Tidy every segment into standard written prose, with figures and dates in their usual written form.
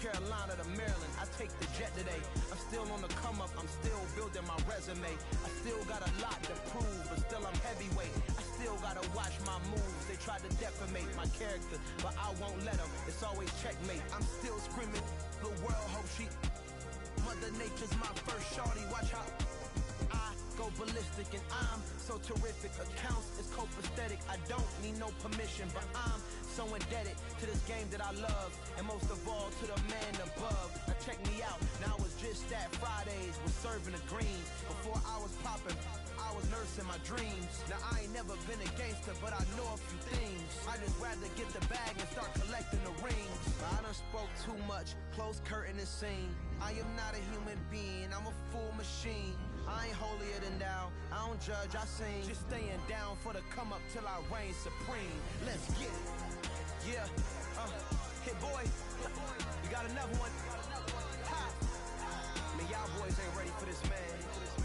Carolina to Maryland, I take the jet today. I'm still on the come up, I'm still building my resume. I still got a lot to prove, but still I'm heavyweight. I still gotta watch my moves. They tried to defamate my character, but I won't let them. It's always checkmate. I'm still screaming, the world hope she. Mother Nature's my first shorty, watch how I go ballistic and I'm so terrific. Accounts is copacetic. I don't need no permission, but I'm so indebted to this game that I love, and most of all to the man above. Now check me out, now it's just that Fridays was serving the greens. Before I was popping, I was nursing my dreams. Now I ain't never been a gangster, but I know a few things. I just rather get the bag and start collecting the rings. I done spoke too much, close curtain and scene. I am not a human being, I'm a full machine. I ain't holier than thou, I don't judge, I sing. Just staying down for the come up till I reign supreme. Let's get it. Yeah, hit boy, you got another one. Ha. I mean, y'all boys ain't ready for this, man.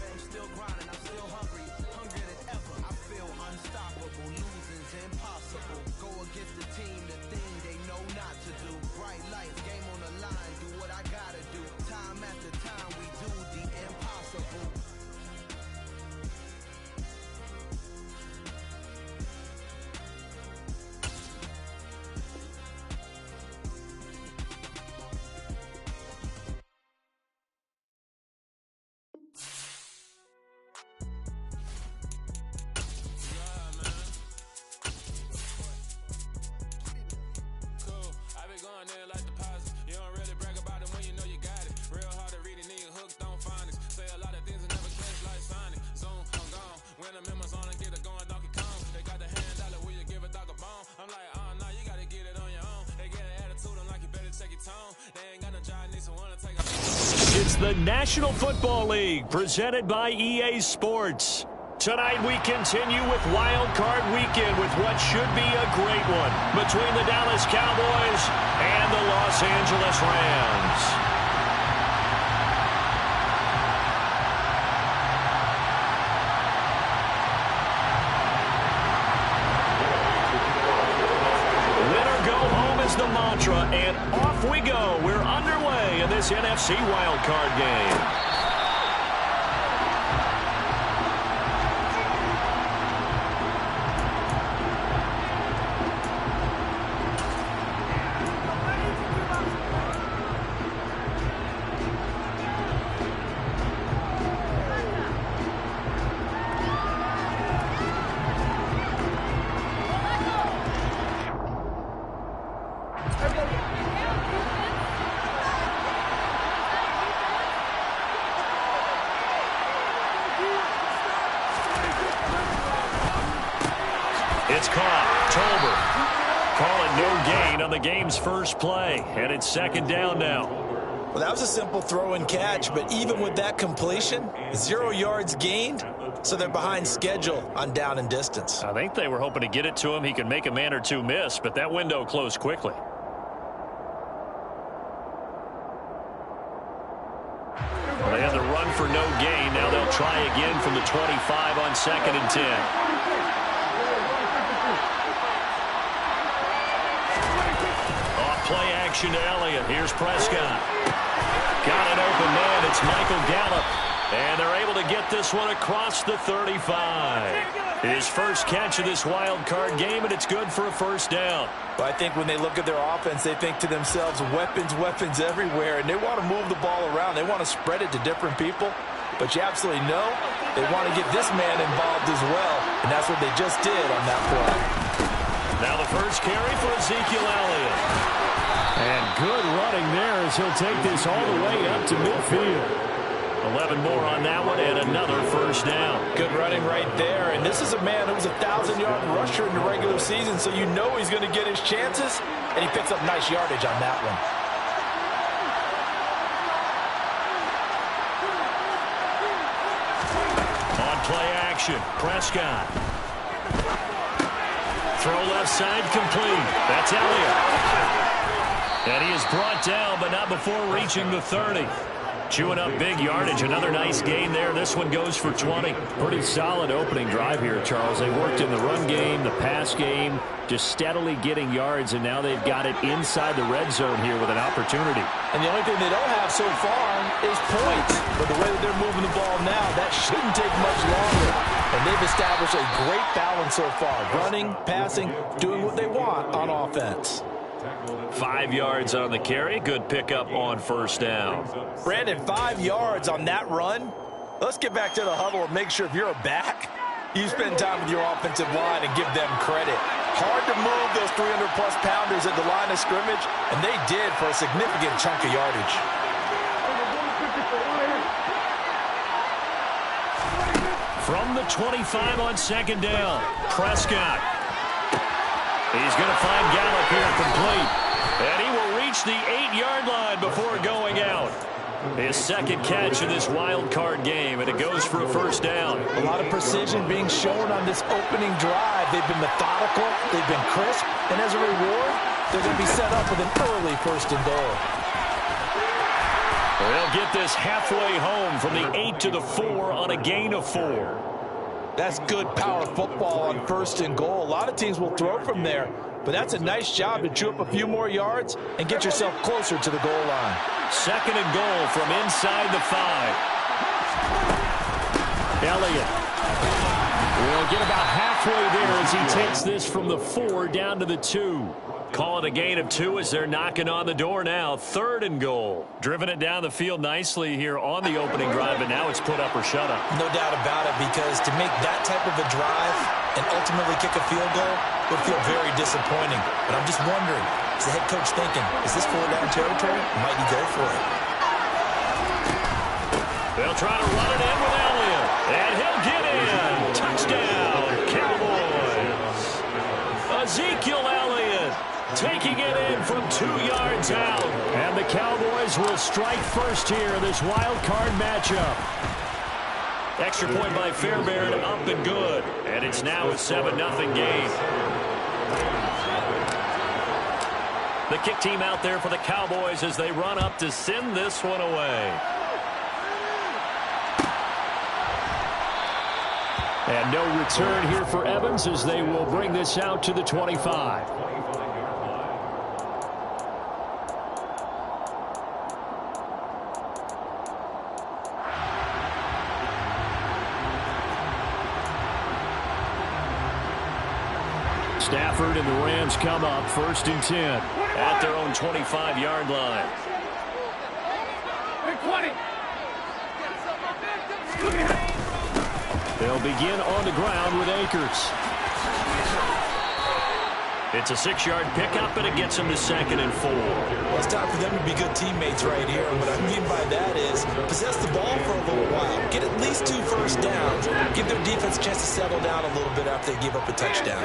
I'm still grinding, I'm still hungry, hungrier than ever. I feel unstoppable, losing's impossible. Go against the team, the thing they know not to do. Bright lights, game on the line, do what I gotta do. Time after time, we do the impossible. It's the National Football League presented by EA Sports. Tonight we continue with Wild Card Weekend with what should be a great one between the Dallas Cowboys and the Los Angeles Rams. The mantra, and off we go. We're underway in this NFC wildcard game. It's caught. Tolbert calling no gain on the game's first play, and it's second down now. Well, that was a simple throw and catch, but even with that completion, 0 yards gained, so they're behind schedule on down and distance. I think they were hoping to get it to him. He could make a man or two miss, but that window closed quickly. Well, they had the run for no gain. Now they'll try again from the 25 on 2nd and 10. Play action to Elliott. Here's Prescott. Got an open man. It's Michael Gallup. And they're able to get this one across the 35. His first catch of this wild card game, and it's good for a first down. But I think when they look at their offense, they think to themselves, weapons, weapons everywhere. And they want to move the ball around. They want to spread it to different people. But you absolutely know they want to get this man involved as well. And that's what they just did on that play. Now the first carry for Ezekiel Elliott. And good running there as he'll take this all the way up to midfield. 11 more on that one and another first down. Good running right there. And this is a man who was a 1,000-yard rusher in the regular season, so you know he's going to get his chances. And he picks up nice yardage on that one. On play action, Prescott. Throw left side complete. That's Elliott. And he is brought down, but not before reaching the 30. Chewing up big yardage. Another nice gain there. This one goes for 20. Pretty solid opening drive here, Charles. They worked in the run game, the pass game, just steadily getting yards, and now they've got it inside the red zone here with an opportunity. And the only thing they don't have so far is points. But the way that they're moving the ball now, that shouldn't take much longer. And they've established a great balance so far. Running, passing, doing what they want on offense. 5 yards on the carry. Good pickup on first down. Brandon, 5 yards on that run. Let's get back to the huddle and make sure if you're a back, you spend time with your offensive line and give them credit. Hard to move those 300-plus pounders at the line of scrimmage, and they did for a significant chunk of yardage. From the 25 on second down, Prescott. He's going to find Gallup here complete. And he will reach the 8-yard line before going out. His second catch in this wild card game, and it goes for a first down. A lot of precision being shown on this opening drive. They've been methodical, they've been crisp, and as a reward, they're going to be set up with an early first and goal. They'll get this halfway home from the 8 to the 4 on a gain of 4. That's good power football on first and goal. A lot of teams will throw from there, but that's a nice job to chew up a few more yards and get yourself closer to the goal line. Second and goal from inside the 5. Elliott will get about halfway there as he takes this from the 4 down to the 2. Call it a gain of 2 as they're knocking on the door now. Third and goal. Driven it down the field nicely here on the opening drive, but now it's put up or shut up. No doubt about it, because to make that type of a drive and ultimately kick a field goal would feel very disappointing. But I'm just wondering, is the head coach thinking, is this 4-down territory? Might he go for it? They'll try to run it in with Elliott, and he'll get in. Touchdown, Cowboys. Ezekiel Elliott taking it in from 2 yards out. And the Cowboys will strike first here in this wild card matchup. Extra point by Fairbairn, up and good. And it's now a 7-0 game. The kick team out there for the Cowboys as they run up to send this one away. And no return here for Evans as they will bring this out to the 25. Stafford and the Rams come up first and 10. At their own 25-yard line. They'll begin on the ground with Akers. It's a 6-yard pickup, and it gets them to second and 4. Well, it's time for them to be good teammates right here. And what I mean by that is possess the ball for a little while. Get at least 2 first downs. Give their defense a chance to settle down a little bit after they give up a touchdown.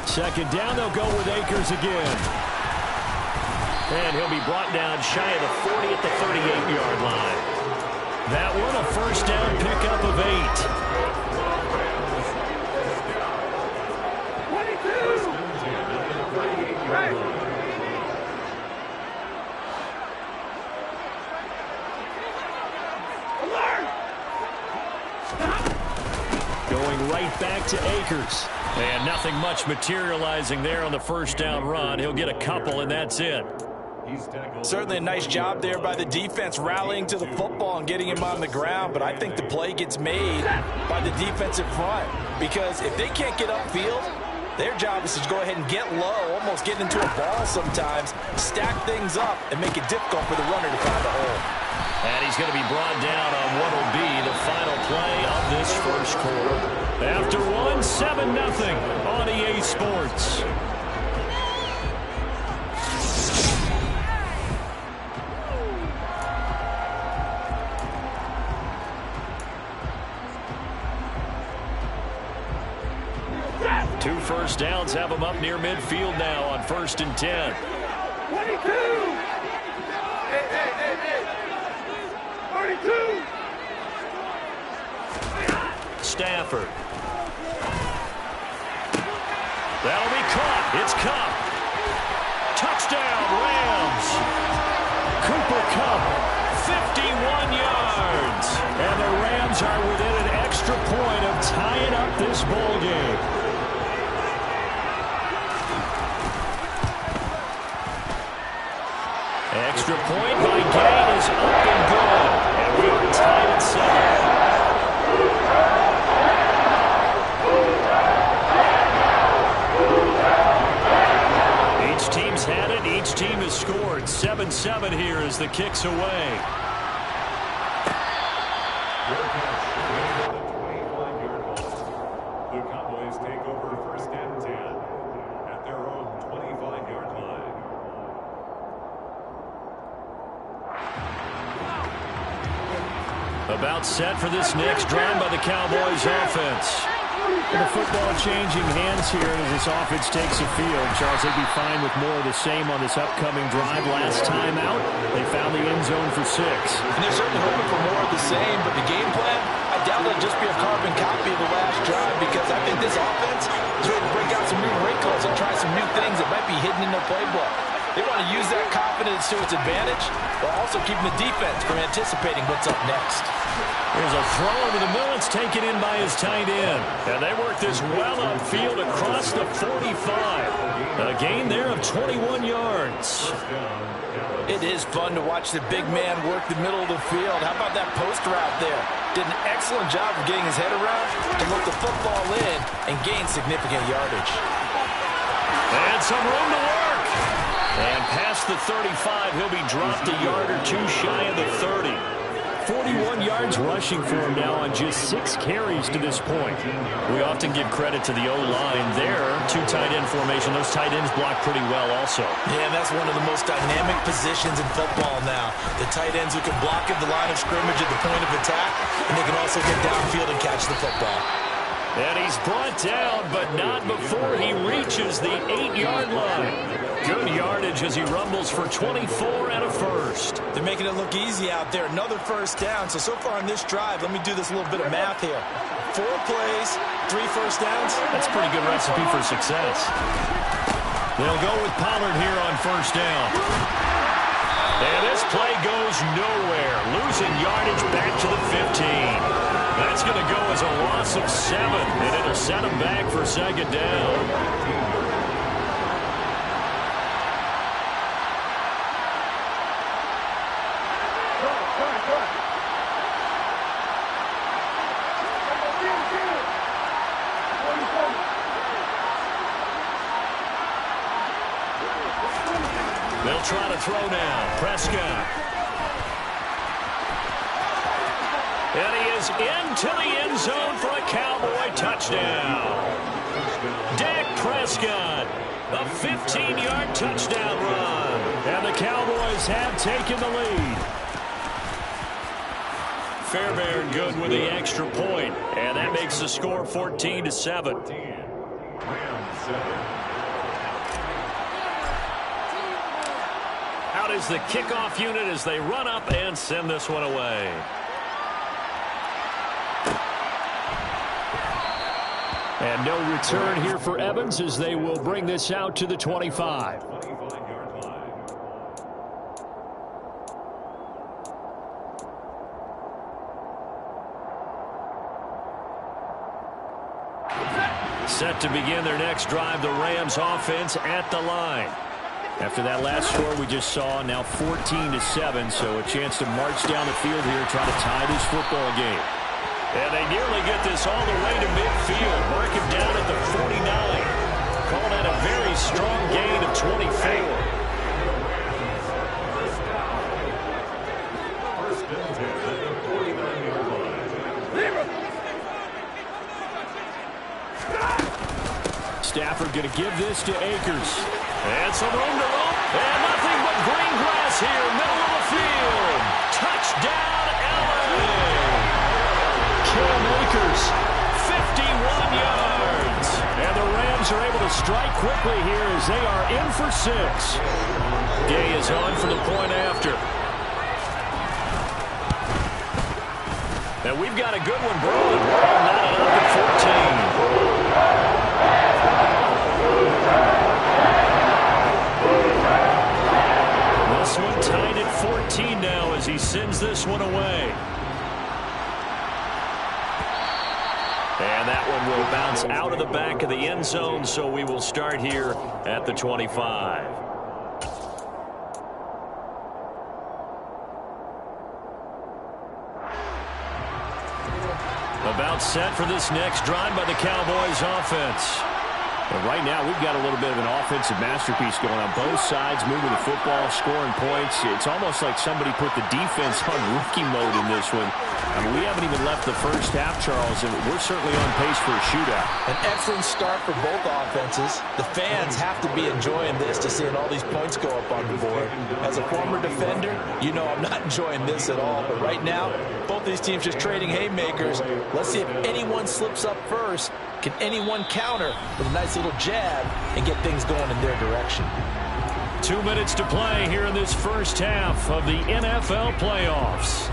Second down, they'll go with Akers again. And he'll be brought down shy of the 40 at the 38-yard line. That one, a first down pickup of 8. Going right back to Akers. And nothing much materializing there on the first down run. He'll get a couple, and that's it. Certainly a nice job there by the defense rallying to the football and getting him on the ground, but I think the play gets made by the defensive front, because if they can't get upfield, their job is to go ahead and get low, almost get into a ball sometimes, stack things up, and make it difficult for the runner to find a hole. And he's going to be brought down on what will be the final play of this first quarter. After one, 7-0 on EA Sports. Two first downs have them up near midfield now on first and 10. 22! Stafford. That'll be caught. It's Kupp. Touchdown, Rams. Cooper Kupp, 51 yards. And the Rams are within an extra point of tying up this ball game. Extra point by Gain is up and good. And we are tied at 7. Each team's had it. Each team has scored. 7-7 here as the kick's away. The Cowboys take over 1st and 10 at their own 25-yard line. About set for this next drive by the Cowboys offense. The football changing hands here as this offense takes the field. Charles, they'd be fine with more of the same on this upcoming drive. Last time out, they found the end zone for 6. And they're certainly hoping for more of the same, but the game plan, I doubt it'll just be a carbon copy of the last drive, because I think this offense is ready to break out some new wrinkles and try some new things that might be hidden in their playbook. They want to use that confidence to its advantage, while also keeping the defense from anticipating what's up next. Here's a throw over the middle. It's taken in by his tight end. And they work this well upfield across the 45. A gain there of 21 yards. It is fun to watch the big man work the middle of the field. How about that post route there? Did an excellent job of getting his head around to look the football in and gain significant yardage. And some room to work. And past the 35, he'll be dropped a yard or two shy of the 30. 41 yards rushing for him now on just 6 carries to this point. We often give credit to the O-line there. 2 tight end formation. Those tight ends block pretty well also. Yeah, and that's one of the most dynamic positions in football now. The tight ends who can block at the line of scrimmage at the point of attack, and they can also get downfield and catch the football. And he's brought down, but not before he reaches the 8-yard line. Good yardage as he rumbles for 24 and a first. They're making it look easy out there. Another first down. So far on this drive, let me do this little bit of math here. 4 plays, 3 first downs. That's a pretty good recipe for success. They'll go with Pollard here on first down. And this play goes nowhere. Losing yardage back to the 15. That's going to go as a loss of 7, and it'll set him back for second down. They'll try to throw now. Prescott. And he is into the end zone for a Cowboy touchdown. Dak Prescott, a 15-yard touchdown run. And the Cowboys have taken the lead. Fairbairn good with the extra point, and that makes the score 14-7. Out is the kickoff unit as they run up and send this one away. And no return here for Evans as they will bring this out to the 25. Set to begin their next drive, the Rams offense at the line. After that last score we just saw, now 14-7, so a chance to march down the field here, try to tie this football game. And they nearly get this all the way to midfield. Mark him down at the 49. Call that a very strong gain of 24. Stafford going to give this to Akers. And some room to roam. And nothing but green grass here, middle of the field. Touchdown, Allen. Cam Akers, 51 yards. And the Rams are able to strike quickly here as they are in for 6. Gay is on for the point after. And we've got a good one brewing. Not up at 14. of the back of the end zone, so we will start here at the 25. About set for this next drive by the Cowboys offense. But right now, we've got a little bit of an offensive masterpiece going on both sides, moving the football, scoring points. It's almost like somebody put the defense on rookie mode in this one. I mean, we haven't even left the first half, Charles, and we're certainly on pace for a shootout. An excellent start for both offenses. The fans have to be enjoying this, to seeing all these points go up on the board. As a former defender, you know I'm not enjoying this at all. But right now, both these teams just trading haymakers. Let's see if anyone slips up first. Can anyone counter with a nice little jab and get things going in their direction? 2 minutes to play here in this first half of the NFL playoffs.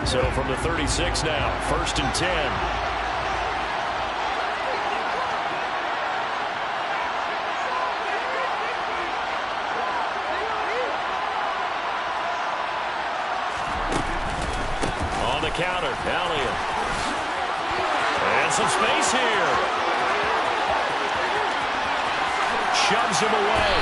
So from the 36 now, 1st and 10. On the counter, Elliott. And some space here. Shoves him away.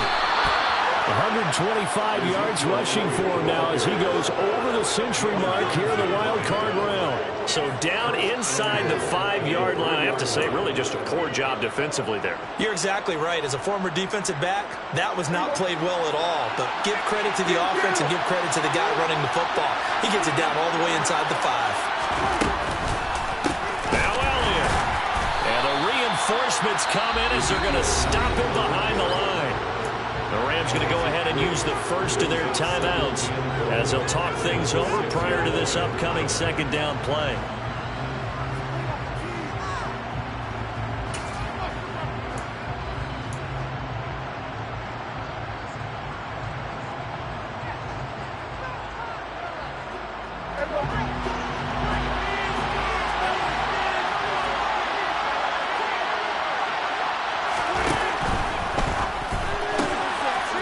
125 yards rushing for him now as he goes over the century mark here in the wild card round. So down inside the 5-yard line. I have to say, really just a poor job defensively there. You're exactly right. As a former defensive back, that was not played well at all. But give credit to the offense and give credit to the guy running the football. He gets it down all the way inside the 5. Now Elliott. And the reinforcements come in as they're going to stop him behind the line. The Rams going to go ahead and use the first of their timeouts as they'll talk things over prior to this upcoming second down play.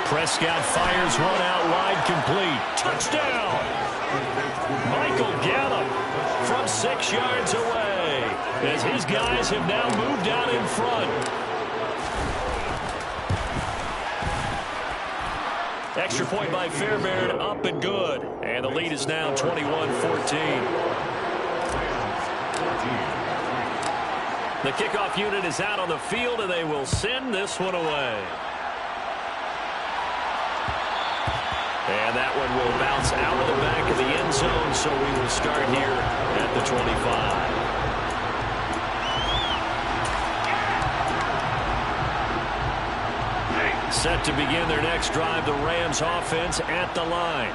Prescott fires one out wide, complete. Touchdown! Michael Gallup from 6 yards away as his guys have now moved out in front. Extra point by Fairbairn, up and good. And the lead is now 21-14. The kickoff unit is out on the field, and they will send this one away. And that one will bounce out of the back of the end zone, so we will start here at the 25. Set to begin their next drive, the Rams offense at the line.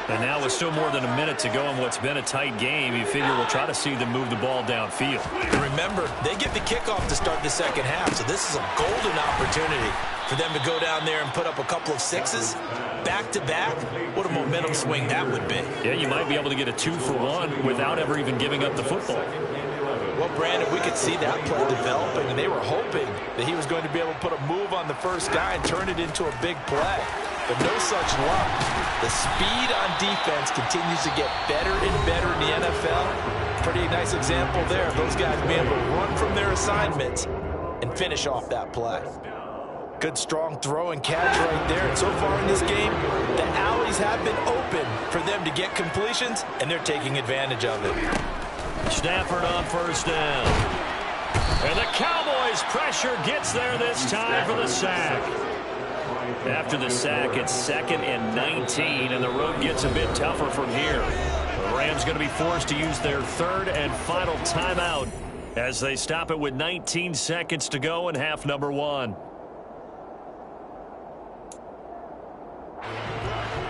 And now with still more than a minute to go in what's been a tight game, you figure we'll try to see them move the ball downfield. And remember, they get the kickoff to start the second half, so this is a golden opportunity for them to go down there and put up a couple of sixes back-to-back. What a momentum swing that would be. Yeah, you might be able to get a 2-for-1 without ever even giving up the football. Well, Brandon, we could see that play developing, and they were hoping that he was going to be able to put a move on the first guy and turn it into a big play. But no such luck. The speed on defense continues to get better and better in the NFL. Pretty nice example there of those guys being able to run from their assignments and finish off that play. Good strong throw and catch right there. And so far in this game, the alleys have been open for them to get completions, and they're taking advantage of it. Stafford on first down. And the Cowboys pressure gets there this time for the sack. After the sack, it's 2nd and 19, and the road gets a bit tougher from here. The Rams going to be forced to use their 3rd and final timeout as they stop it with 19 seconds to go in half number 1.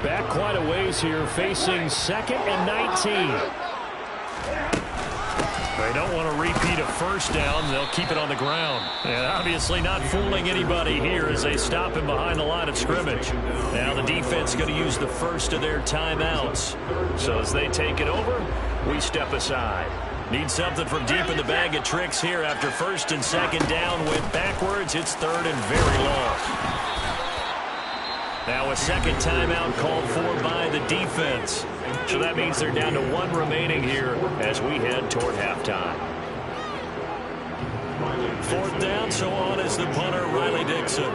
Back quite a ways here, facing 2nd and 19. They don't want to repeat a first down. They'll keep it on the ground. And obviously not fooling anybody here as they stop him behind the line of scrimmage. Now the defense is going to use the first of their timeouts. So as they take it over, we step aside. Need something from deep in the bag of tricks here after 1st and 2nd down. Went backwards. It's 3rd and very long. Now a second timeout called for by the defense. So that means they're down to 1 remaining here as we head toward halftime. 4th down, so on is the punter, Riley Dixon.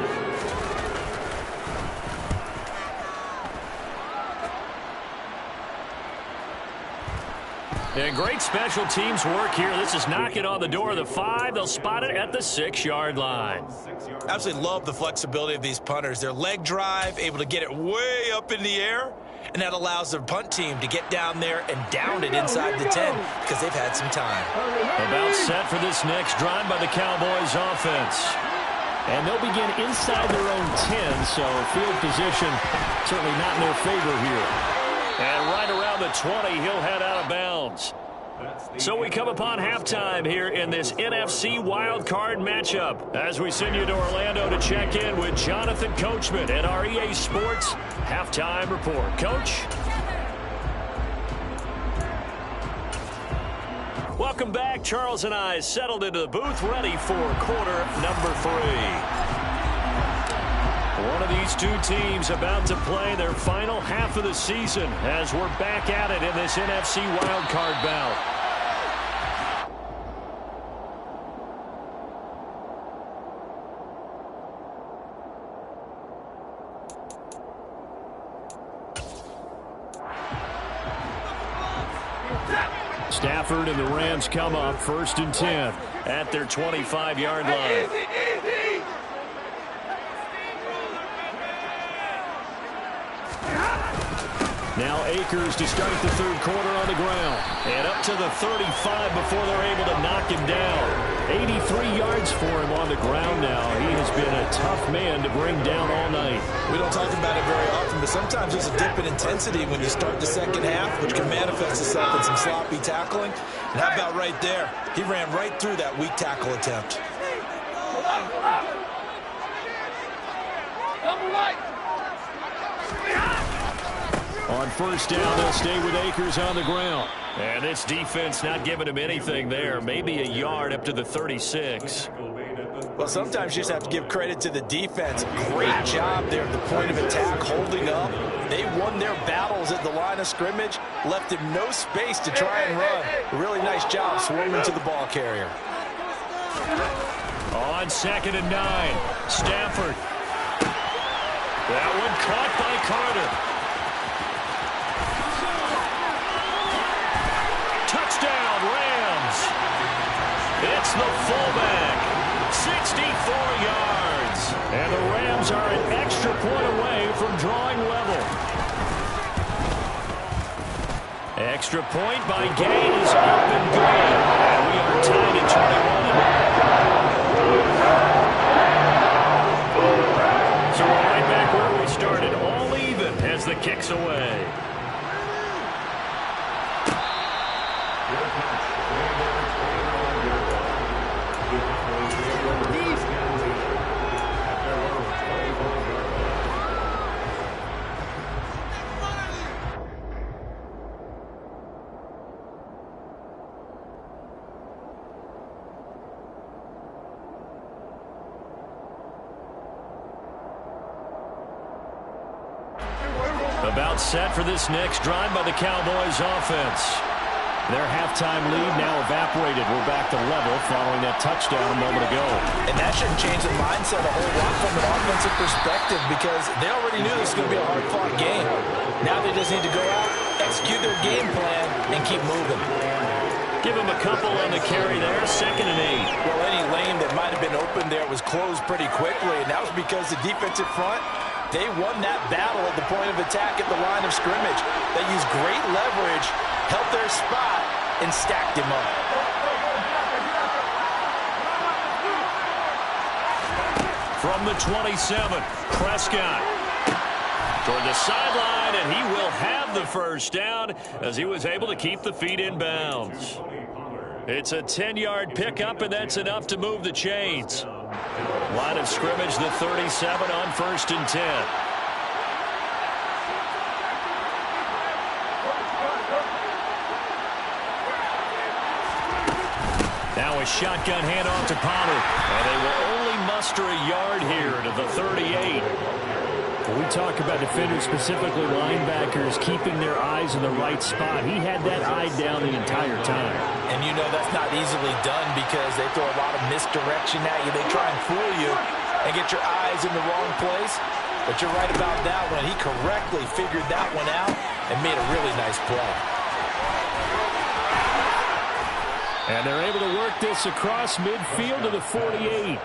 And great special teams work here. This is knocking on the door of the 5. They'll spot it at the 6-yard line. Absolutely love the flexibility of these punters. Their leg drive, able to get it way up in the air, and that allows their punt team to get down there and down it inside the 10 because they've had some time. About set for this next drive by the Cowboys offense. And they'll begin inside their own 10, so field position certainly not in their favor here. And right around the 20, he'll head out of bounds. So we come upon halftime here in this NFC wildcard matchup as we send you to Orlando to check in with Jonathan Coachman at our EA Sports Halftime Report. Coach? Welcome back. Charles and I settled into the booth ready for quarter number 3. One of these two teams about to play their final half of the season as we're back at it in this NFC wildcard bout. Stafford and the Rams come up 1st and 10 at their 25-yard line. Now Akers to start the 3rd quarter on the ground. And up to the 35 before they're able to knock him down. 83 yards for him on the ground now. He has been a tough man to bring down all night. We don't talk about it very often, but sometimes there's a dip in intensity when you start the second half, which can manifest itself in some sloppy tackling. And how about right there? He ran right through that weak tackle attempt. On 1st down, they'll stay with Akers on the ground. And this defense not giving him anything there. Maybe a yard up to the 36. Well, sometimes you just have to give credit to the defense. Great job there at the point of attack, holding up. They won their battles at the line of scrimmage, left him no space to try and run. A really nice job swarming to the ball carrier. On 2nd and 9, Stafford. That one caught by Carter. Touchdown, Rams. It's the fullback. 64 yards. And the Rams are an extra point away from drawing level. Extra point by Gay is up and good. And we are tied at 21. So we're right back where we started, all even as the kick's away. About set for this next drive by the Cowboys offense. Their halftime lead now evaporated. We're back to level following that touchdown a moment ago. And that shouldn't change the mindset a whole lot from an offensive perspective because they already knew this was going to be a hard-fought game. Now they just need to go out, execute their game plan, and keep moving. Give him a couple on the carry there, 2nd and 8. Well, any lane that might have been open there was closed pretty quickly, and that was because the defensive front, they won that battle at the point of attack at the line of scrimmage. They used great leverage, held their spot, and stacked him up. From the 27, Prescott toward the sideline, and he will have the 1st down as he was able to keep the feet in bounds. It's a 10-yard pickup, and that's enough to move the chains. Line of scrimmage, the 37 on 1st and 10. Now a shotgun handoff to Pollard. And they will only muster a yard here to the 38. When we talk about defenders, specifically linebackers, keeping their eyes in the right spot, he had that eye down the entire time. And you know that's not easily done because they throw a lot of misdirection at you. They try and fool you and get your eyes in the wrong place. But you're right about that one. He correctly figured that one out and made a really nice play. And they're able to work this across midfield to the 48.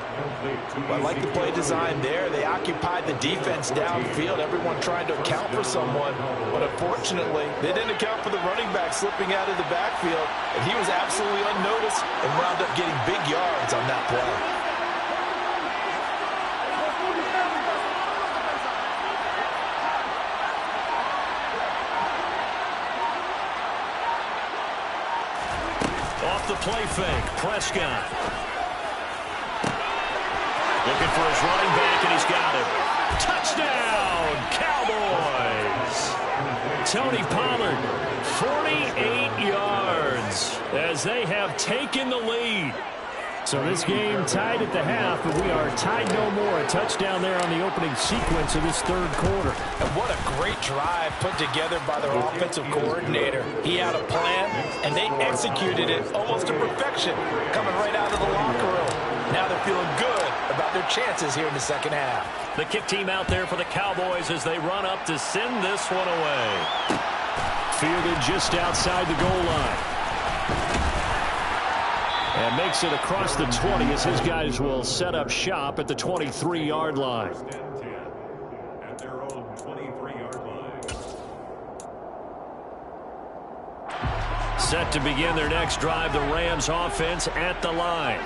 Well, I like the play design there. They occupied the defense downfield, everyone trying to account for someone. But unfortunately, they didn't account for the running back slipping out of the backfield. And he was absolutely unnoticed and wound up getting big yards on that play. Off the play fake, Prescott. Looking for his running back, and he's got him. Touchdown, Cowboys! Tony Pollard, 48 yards as they have taken the lead. So this game tied at the half, but we are tied no more. A touchdown there on the opening sequence of this third quarter. And what a great drive put together by their offensive coordinator. He had a plan, and they executed it almost to perfection, coming right out of the locker room. Now they're feeling good about their chances here in the second half. The kick team out there for the Cowboys as they run up to send this one away. Fielded just outside the goal line. And makes it across the 20 as his guys will set up shop at the 23-yard line. At their own 23-yard line. Set to begin their next drive, the Rams offense at the line.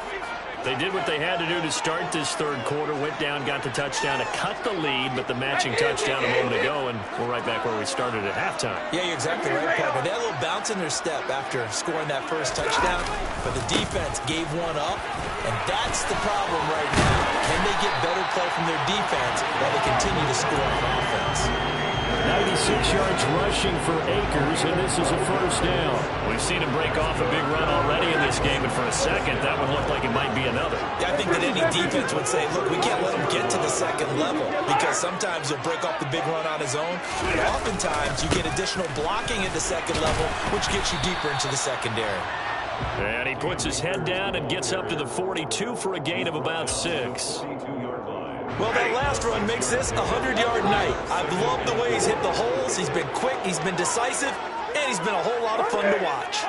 They did what they had to do to start this third quarter, went down, got the touchdown to cut the lead, but the matching touchdown a moment ago, and we're right back where we started at halftime. Yeah, you're exactly right, Parker. They had a little bounce in their step after scoring that first touchdown, but the defense gave one up, and that's the problem right now. Can they get better play from their defense while they continue to score on offense? 96 yards rushing for Akers, and this is a first down. We've seen him break off a big run already in this game, and for a second, that one looked like it might be another. Yeah, I think that any defense would say, look, we can't let him get to the second level because sometimes he'll break off the big run on his own. But oftentimes, you get additional blocking at the second level, which gets you deeper into the secondary. And he puts his head down and gets up to the 42 for a gain of about 6. Well, that last run makes this a 100-yard night. I've loved the way he's hit the holes. He's been quick, he's been decisive, and he's been a whole lot of fun to watch.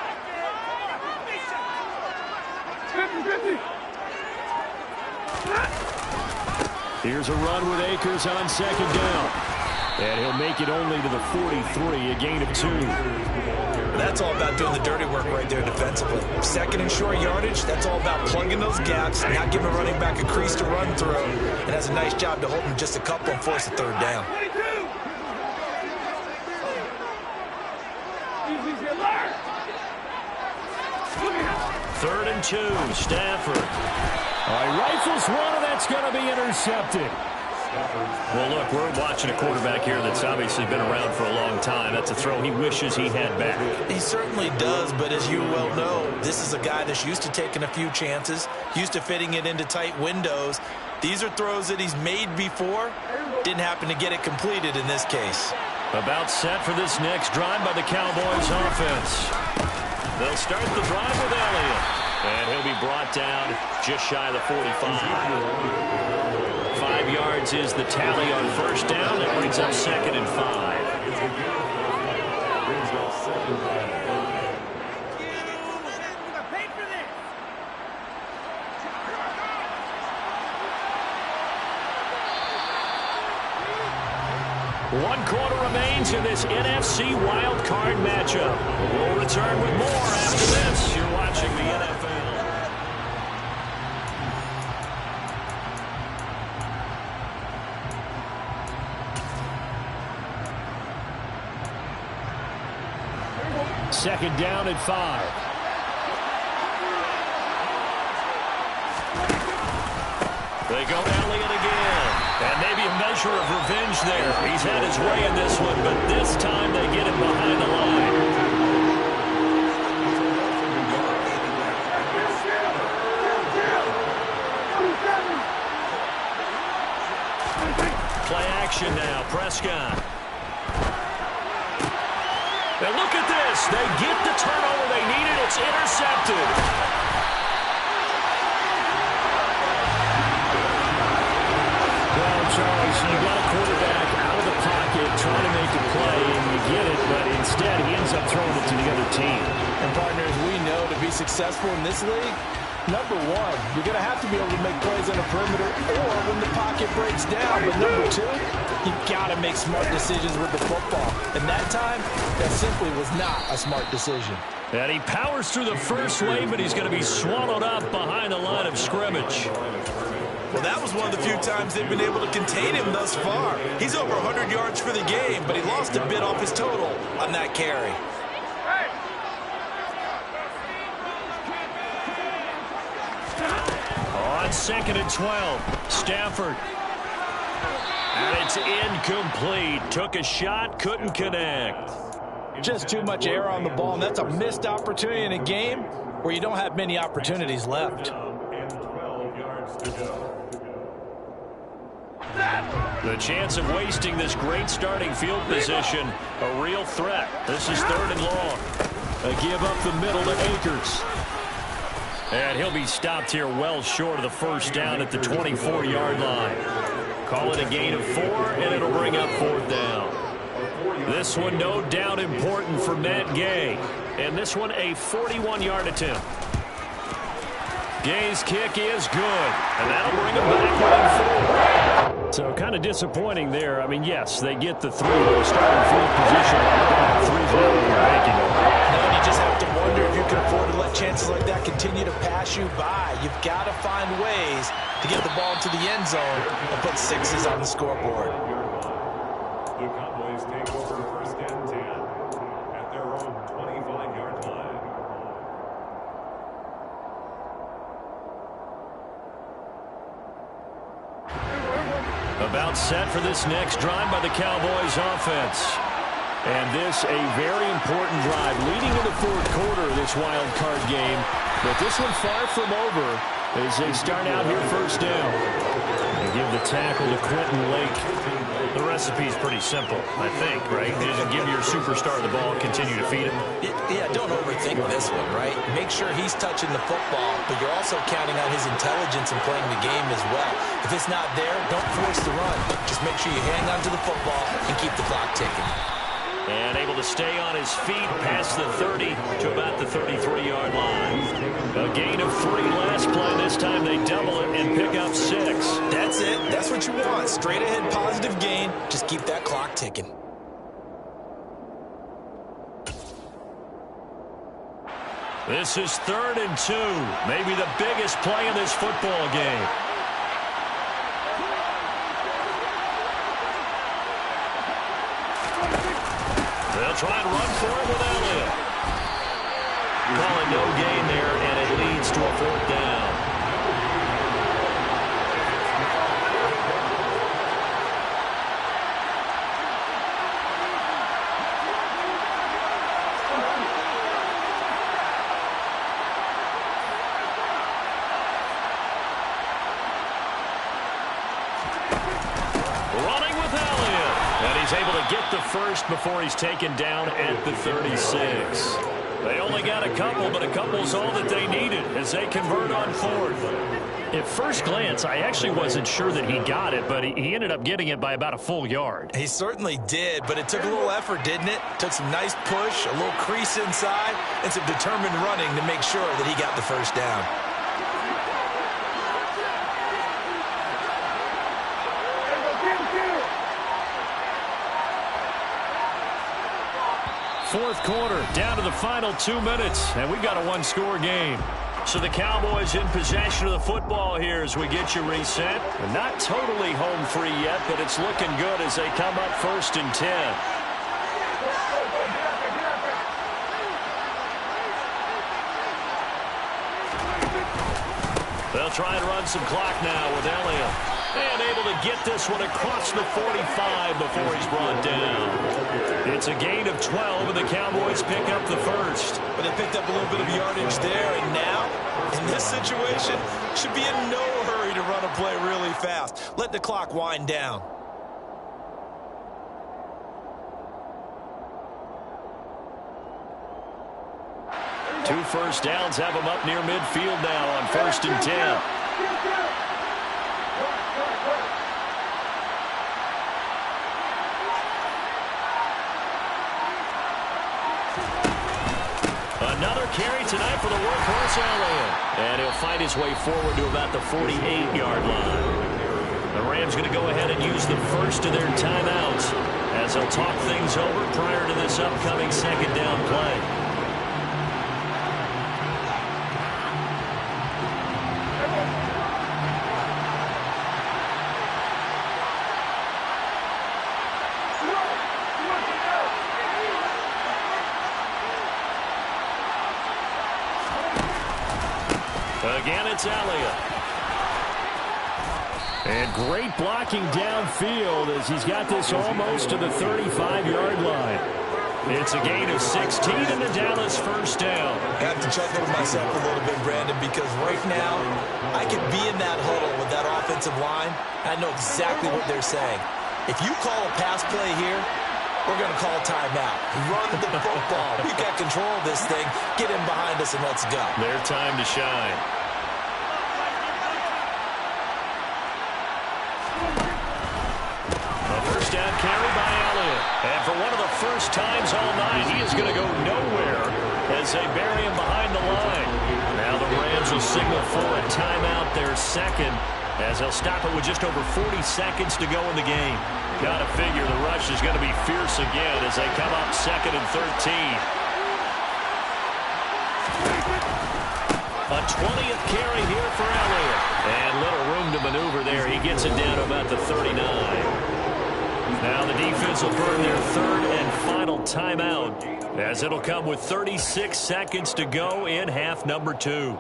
Here's a run with Akers on second down. And he'll make it only to the 43, a gain of 2. That's all about doing the dirty work right there defensively. Second and short yardage, that's all about plugging those gaps, not giving a running back a crease to run through, and has a nice job to hold him just a couple and force a third down. Third and 2, Stafford. All right, rifles one, and that's going to be intercepted. Well, look, we're watching a quarterback here that's obviously been around for a long time. That's a throw he wishes he had back. He certainly does, but as you well know, this is a guy that's used to taking a few chances, used to fitting it into tight windows. These are throws that he's made before. Didn't happen to get it completed in this case. About set for this next drive by the Cowboys offense. They'll start the drive with Elliott. And he'll be brought down just shy of the 45. 5 yards is the tally on first down. That brings up second and 5. One quarter remains in this NFC wild card matchup. We'll return with more after this. You're watching the NFL. Second down at 5. They go Elliott again. And maybe a measure of revenge there. He's had his way in this one, but this time they get him behind the line. Play action now. Prescott. And look at this. They get the turnover they needed. It's intercepted. Well, Charles, you got a quarterback out of the pocket trying to make a play, and you get it, but instead he ends up throwing it to the other team. And partners, we know to be successful in this league, number one, you're going to have to be able to make plays on the perimeter or when the pocket breaks down. But number two, you've got to make smart decisions with the football. And that time, that simply was not a smart decision. And he powers through the first wave, but he's going to be swallowed up behind the line of scrimmage. Well, that was one of the few times they've been able to contain him thus far. He's over 100 yards for the game, but he lost a bit off his total on that carry. On 2nd and 12, Stafford. And it's incomplete. Took a shot, couldn't connect. Just too much air on the ball, and that's a missed opportunity in a game where you don't have many opportunities left. And 12 yards to go. The chance of wasting this great starting field position, a real threat. This is 3rd and long. A give up the middle to Akers. And he'll be stopped here well short of the first down at the 24-yard line. Call it a gain of 4, and it'll bring up 4th down. This one no doubt important for Matt Gay. And this one a 41-yard attempt. Gay's kick is good, and that'll bring him back within 4. So kind of disappointing there. I mean, yes, they get the 3, but starting field position like 3 is not what you're banking on. No, you just have to wonder if you can afford to let chances like that continue to pass you by. You've got to find ways to get the ball into the end zone and put 6s on the scoreboard. The Cowboys take over 1st and 10 at their own 25-yard line. About set for this next drive by the Cowboys offense. And this a very important drive leading into the 4th quarter of this wild card game. But this one far from over as they start out here 1st down. They give the tackle to Quentin Lake. The recipe's pretty simple, I think, right? You just give your superstar the ball and continue to feed him. Yeah, don't overthink this one, right? Make sure he's touching the football, but you're also counting on his intelligence and playing the game as well. If it's not there, don't force the run. Just make sure you hang on to the football and keep the clock ticking. And able to stay on his feet past the 30 to about the 33-yard line. A gain of 3 last play. This time they double it and pick up 6. That's it. That's what you want. Straight ahead positive gain. Just keep that clock ticking. This is 3rd and 2. Maybe the biggest play in this football game. They'll try and run for it with Elliott. Calling no gain there, and it leads to a 4th down. Running with Elliott. And he's able to get the first before he's taken down at the 36. They only got a couple, but a couple's all that they needed as they convert on 4th. At first glance, I actually wasn't sure that he got it, but he ended up getting it by about a full yard. He certainly did, but it took a little effort, didn't it? Took some nice push, a little crease inside, and some determined running to make sure that he got the first down. Fourth quarter, down to the final 2 minutes, and we've got a 1-score game. So the Cowboys in possession of the football here as we get you reset. Not totally home free yet, but it's looking good as they come up 1st and 10. They'll try and run some clock now with Elliott. And able to get this one across the 45 before he's brought down. It's a gain of 12, and the Cowboys pick up the first. But they picked up a little bit of yardage there, and now, in this situation, should be in no hurry to run a play really fast. Let the clock wind down. 2 first downs have them up near midfield now on 1st and 10. Another carry tonight for the workhorse Elliott. And he'll find his way forward to about the 48-yard line. The Rams going to go ahead and use the first of their timeouts as they'll talk things over prior to this upcoming 2nd down play. Again, it's Elliott. And great blocking downfield as he's got this almost to the 35-yard line. It's a gain of 16 and the Dallas first down. I have to chuckle to myself a little bit, Brandon, because right now I could be in that huddle with that offensive line. I know exactly what they're saying. If you call a pass play here, we're going to call timeout. Run the football. We've got control of this thing. Get in behind us and let's go. Their time to shine. A first down carry by Elliott. And for one of the first times all night, he is going to go nowhere as they bury him behind the line. Now the Rams will signal for a timeout, their second, as they'll stop it with just over 40 seconds to go in the game. Got to figure the rush is going to be fierce again as they come up 2nd and 13. A 20th carry here for Elliott. And little room to maneuver there. He gets it down to about the 39. Now the defense will burn their 3rd and final timeout as it'll come with 36 seconds to go in half number 2.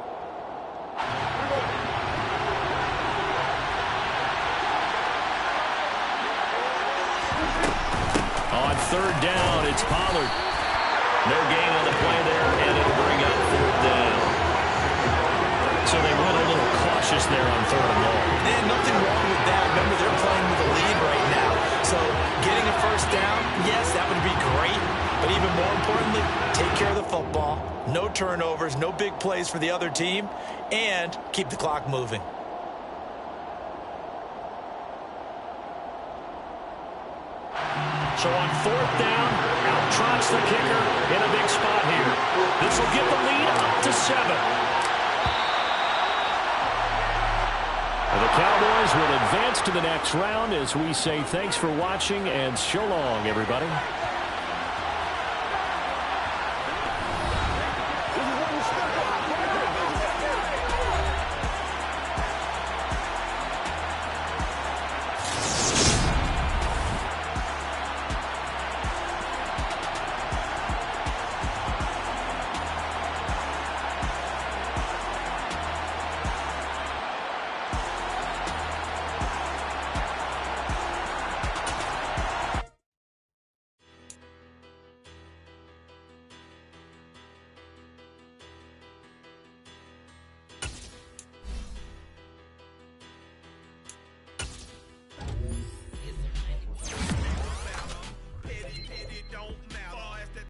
On 3rd down, it's Pollard. No gain on the play there, and it'll bring up 4th down. So they went a little cautious there on 3rd and long. And nothing wrong with that. Remember, they're playing with a lead right now. So getting a first down, yes, that would be great. But even more importantly, take care of the football. No turnovers, no big plays for the other team, and keep the clock moving. So on 4th down, out trots the kicker in a big spot here. This will get the lead up to 7. The Cowboys will advance to the next round as we say thanks for watching and so long, everybody.